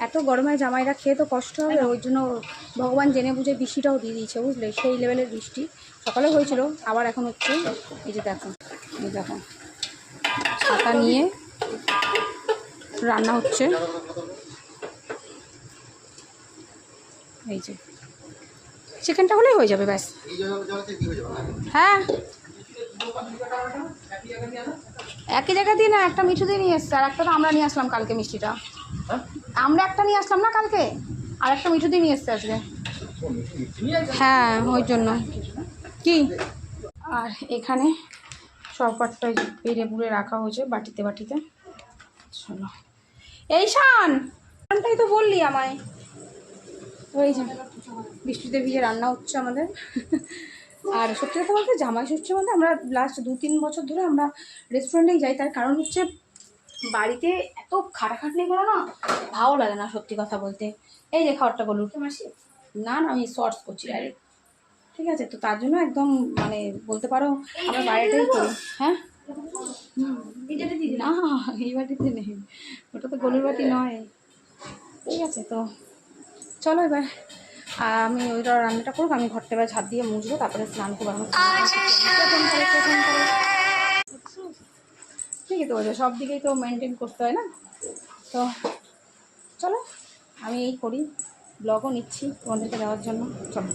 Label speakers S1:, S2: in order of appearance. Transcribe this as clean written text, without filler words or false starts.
S1: এত গরমে জামাইরা খেয়ে তো কষ্ট হবে, ওই জন্য ভগবান জেনে বুঝে বৃষ্টিটাও দিয়ে দিয়েছে, বুঝলে, সেই লেভেলের বৃষ্টি। সকালে হয়েছিল, আবার এখন হচ্ছে। এই যে দেখো, এই দেখো, ছাতা নিয়ে রান্না হচ্ছে। এই যে চিকেনটা হলেই হয়ে যাবে, ব্যাস। হ্যাঁ, একই জায়গা দিয়ে না, একটা মিঠু দিয়ে নিয়ে এসছে, আর একটা তো আমরা নিয়ে আসলাম কালকে মিষ্টিটা। আমরা একটা নিয়ে আসলাম না কালকে, আর একটা মিঠু দিয়ে নিয়ে এসছে আজকে। হ্যাঁ, ওই জন্য। কি আর এখানে সবকটা পেরে পুড়ে রাখা হয়েছে বাটিতে বাটিতে। শোনো, এই শানটাই তো বললি আমায়। ওই যে বৃষ্টিতে ভিজে রান্না হচ্ছে আমাদের। আর সত্যি কথা বলতে জামাই ষষ্ঠীর মধ্যে আমরা লাস্ট 2-3 বছর ধরে আমরা রেস্টুরেন্টেই যাই, তার কারণ হচ্ছে বাড়িতে এত খাটাখাটনি করে না, ভালো লাগে না সত্যি কথা বলতে। এই যে খাবারটা বলুন মাসি, না না আমি শর্টস করছি ডাইরেক্ট, ঠিক আছে? তো তার জন্য একদম মানে বলতে পারো আমরা বাইরেটাই করি। হ্যাঁ, না এই বাটিতে নেই, ওটা তো গলুর বাটি নয়। ঠিক আছে, তো চলো এবার আমি ওইটা রান্নাটা করবো, আমি ঘরটা এবার ঝাঁপ দিয়ে মুছবো, তারপরে স্নান করবো। ঠিকই তো বলছো, সব দিকেই তো মেনটেন করতে হয় না। তো চলো আমি এই করি, ব্লগও নিচ্ছি তোমাদেরকে দেওয়ার জন্য। চলো।